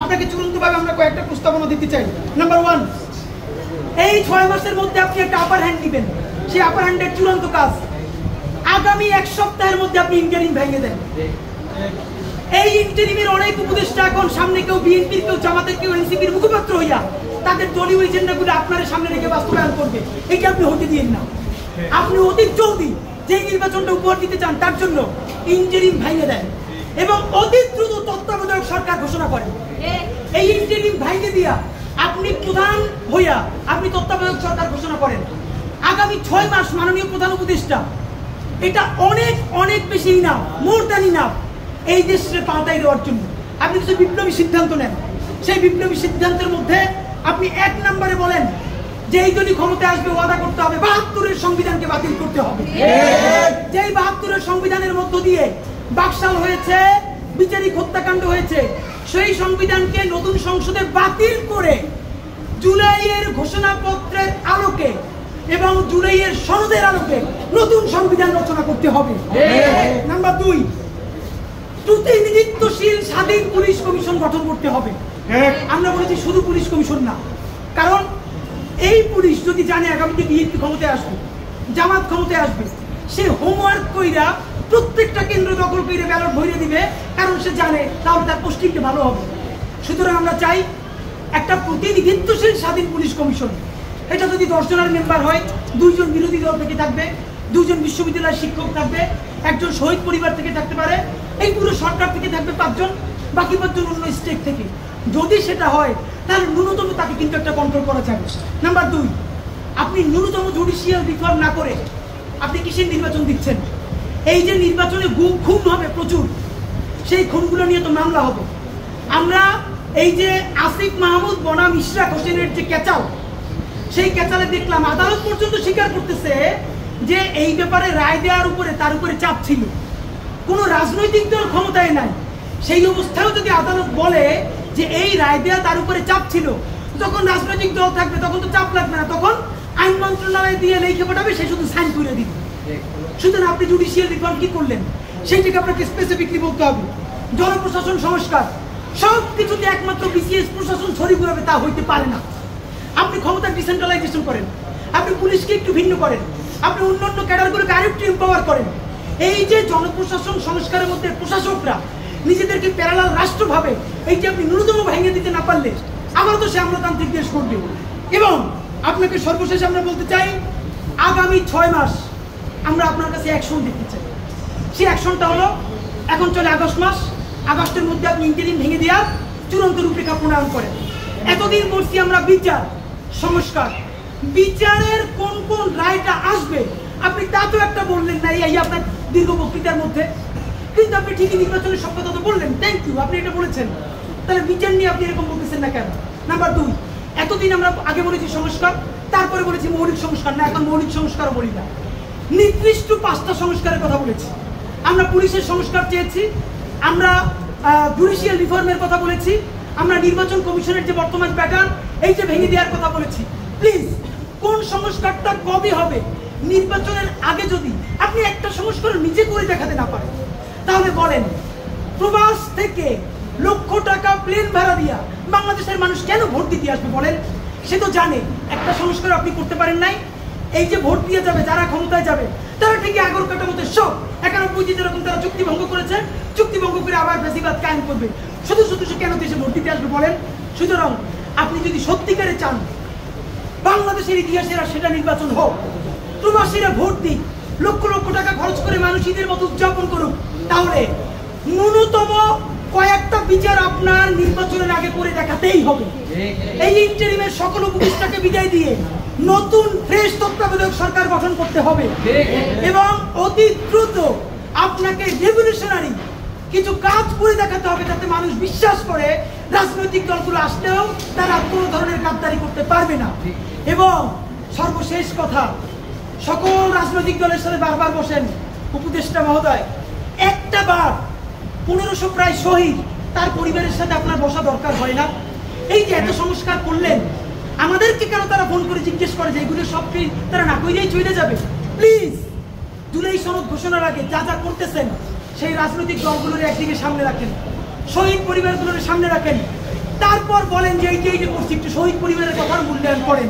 আপনাকে চূড়ান্তভাবে আমরা কয়েকটা প্রস্তাবনা দিতে চাই। নাম্বার 1, এই 6 মাসের মধ্যে আপনি একটা আপার হ্যান্ড দিবেন। সেই আপার হ্যান্ডের চূড়ান্ত কাজ আগামী 1 সপ্তাহের মধ্যে আপনি ইন্টারিম ভেঙে দেন। এই ইন্টারিমের অনেক উপদেষ্টা এখন সামনে কেউ বিএনপির, কেউ জামাতের, কেউ এনসিপির মুখপাত্র হইয়া তাদের দলীয় এজেন্ডাগুলো আপনার সামনে রেখে বাস্তবায়ন করবে। এটা আপনি হতে দিয়েন না। আপনি অতি জলদি যে নির্বাচনটা উপহার দিতে চান তার জন্য ইন্টারিম ভেঙে দেন এবং অতি দ্রুত তত্ত্বাবধায়ক সরকার ঘোষণা করেন। এই ইন্টারিম ভেঙে দিয়া আপনি প্রধান হইয়া আপনি তত্ত্বাবধায়ক সরকার ঘোষণা করেন। আগামী 6 মাস মাননীয় প্রধান উপদেষ্টা, এটা অনেক অনেক বেশি ইনাফ, মোর দ্যান ইনাফ এই দেশে পাল্টাই দেওয়ার জন্য। আপনি কিছু বিপ্লবী সিদ্ধান্ত নেন। সেই বিপ্লবী সিদ্ধান্তের মধ্যে আপনি 1 নম্বরে বলেন যে এই দলই ক্ষমতায় আসবে ওয়াদা করতে হবে 72-এর সংবিধানকে বাতিল করতে হবে। যেই 72-এর সংবিধানের মধ্য দিয়ে বাকশাল হয়েছে, বিচারিক হত্যাকাণ্ড হয়েছে, সেই সংবিধানকে নতুন সংসদে বাতিল করে জুলাইয়ের ঘোষণাপত্রের আলোকে এবং জুলাইয়ের সনদের আলোকে নতুন সংবিধান রচনা করতে হবে। নাম্বার 2, প্রতিনিধিত্বশীল স্বাধীন পুলিশ কমিশন গঠন করতে হবে। আমরা বলেছি শুধু পুলিশ কমিশন না, কারণ এই পুলিশ যদি জানে আগামীতে বিএনপি ক্ষমতায় আসবে, জামাত ক্ষমতায় আসবে, সে হোমওয়ার্ক কইরা প্রত্যেকটা কেন্দ্র দখল করে ব্যালট ভরে দিবে, কারণ সে জানে তাহলে তার পোস্টিংটা ভালো হবে। সুতরাং আমরা চাই একটা প্রতিনিধিত্বশীল স্বাধীন পুলিশ কমিশন। এটা যদি 10 জনের মেম্বার হয়, 2 জন বিরোধী দল থেকে থাকবে, 2 জন বিশ্ববিদ্যালয়ের শিক্ষক থাকবে, 1 জন শহীদ পরিবার থেকে থাকতে পারে, এই পুরো সরকার থেকে থাকবে 5 জন, বাকি 5 জন অন্য স্টেট থেকে। যদি সেটা হয় তাহলে ন্যূনতম তাকে কিন্তু একটা কন্ট্রোল করা যাবে। নাম্বার 2, আপনি ন্যূনতম জুডিশিয়াল রিফর্ম না করে আপনি কিসের নির্বাচন দিচ্ছেন? এই যে নির্বাচনে খুন হবে প্রচুর, সেই খুনগুলো নিয়ে তো মামলা হবে। আমরা এই যে আসিফ মাহমুদ বনাম ইশরাক হোসেনের যে ক্যাচাল, সেই ক্যাচালে দেখলাম আদালত পর্যন্ত স্বীকার করতেছে যে এই ব্যাপারে রায় দেওয়ার উপরে তার উপরে চাপ ছিল। কোনো রাজনৈতিক দল ক্ষমতায় নাই, সেই অবস্থায়ও যদি আদালত বলে যে এই রায় দেওয়া তার উপরে চাপ ছিল, যখন রাজনৈতিক দল থাকবে তখন তো চাপ লাগবে না, তখন আইন মন্ত্রণালয়ে দিয়ে লিখে পাঠাবে, সে শুধু সাইন করে দিবে। সুতরাং আপনি জুডিশিয়াল রিফর্ম কি করলেন সেইটাকে আপনাকে স্পেসিফিকলি বলতে হবে। জনপ্রশাসন সংস্কার, সব কিছুতে একমাত্র বিসিএস প্রশাসন ছড়িয়ে ঘুরাবে তা হইতে পারে না। আপনি ক্ষমতা ডিসেন্ট্রালাইজেশন করেন, আপনি পুলিশকে একটু ভিন্ন করেন, আপনি অন্যান্য ক্যাডারগুলোকে আরেকটু এম্পাওয়ার করেন। এই যে জনপ্রশাসন সংস্কারের মধ্যে প্রশাসকরা নিজেদেরকে প্যারালাল রাষ্ট্র ভাবে, এইটা আপনি ন্যূনতম ভেঙে দিতে না পারলে আবারও তো সে আমলাতান্ত্রিক দেশ করবে। এবং আপনাকে সর্বশেষ আমরা বলতে চাই, আগামী 6 মাস আমরা আপনার কাছে অ্যাকশন দেখতে চাই। সেই অ্যাকশনটা হলো, এখন চলে আগস্ট মাস, আগস্টের মধ্যে আপনি ইন্টারিম ভেঙে দেওয়ার চূড়ান্ত রূপরেখা প্রণয়ন করেন। এতদিন বলছি আমরা বিচার সংস্কার, বিচারের কোন কোন রায়টা আসবে আপনি তা তো একটা বললেন না এই আপনার দীর্ঘ বক্তৃতার মধ্যে, কিন্তু আপনি ঠিকই নির্বাচনের সব কথা তো বললেন, থ্যাংক ইউ, আপনি এটা বলেছেন। তাহলে বিচার নিয়ে আপনি এরকম বলতেছেন না কেন? নাম্বার 2, এতদিন আমরা আগে বলেছি সংস্কার, তারপরে বলেছি মৌলিক সংস্কার, না এখন মৌলিক সংস্কারও বলি না, নির্দিষ্ট 5টা সংস্কারের কথা বলেছি। আমরা পুলিশের সংস্কার চেয়েছি, আমরা জুডিশিয়াল রিফর্মের কথা বলেছি, আমরা নির্বাচন কমিশনের যে বর্তমান প্যাটার্ন এইটা ভেঙে দেওয়ার কথা বলেছি। প্লিজ, কোন সংস্কারটা কবে হবে? নির্বাচনের আগে যদি আপনি একটা সংস্কার নিজে করে দেখাতে না পারেন, তাহলে বলেন প্রবাস থেকে লক্ষ টাকা প্লেন ভাড়া দিয়া বাংলাদেশের মানুষ কেন ভোট দিতে আসবে? বলেন, সে তো জানে একটা সংস্কার আপনি করতে পারেন নাই। এই যে ভোট দিয়ে যাবে, যারা ক্ষমতায় যাবে তারা ঠিকই আগর কাটামতে সব 91 যেরকম তারা চুক্তি ভঙ্গ করেছে, চুক্তি ভঙ্গ করে আবার ফ্যাসিবাদ কায়েম করবে। শুধু শুধু সে কেন দেশে ভোট দিতে আসবে বলেন? সুতরাং আপনি যদি সত্যিকারে চান বাংলাদেশের ইতিহাসের সেটা নির্বাচন হোক, প্রবাসীরা ভোট দিক, লক্ষ লক্ষ টাকা খরচ করে মানুষ ঈদের মতো উদযাপন করুক, তাহলে ন্যূনতম কয়েকটা বিচার আপনার নির্বাচনের আগে করে দেখাতেই হবে। এই ইন্টারিমের সকল উপদেষ্টাকে বিদায় দিয়ে নতুন ফ্রেশ তত্ত্বাবধায়ক সরকার গঠন করতে হবে এবং অতি দ্রুত আপনাকে রেভলিউশনারি কিছু কাজ করে দেখাতে হবে, যাতে মানুষ বিশ্বাস করে রাজনৈতিক দলগুলো আসলেও তারা কোনো ধরনের গাদ্দারি করতে পারবে না। এবং সর্বশেষ কথা, সকল রাজনৈতিক দলের সাথে বারবার বসেন উপদেষ্টা মহোদয়, একটা বার 1500 প্রায় শহীদ তার পরিবারের সাথে আপনার বসা দরকার হয় না? এই যে এত সংস্কার করলেন, আমাদেরকে কেন তারা ফোন করে জিজ্ঞেস করে যে এগুলো সব কি তারা না কইলেই চলে যাবে? প্লিজ, জুলাই সনদ ঘোষণার আগে যা যা করতেছেন সেই রাজনৈতিক দলগুলোর একদিকে সামনে রাখেন, শহীদ পরিবারগুলোর সামনে রাখেন, তারপর বলেন যে এই যে করছি, একটু শহীদ পরিবারের কথা মূল্যায়ন করেন।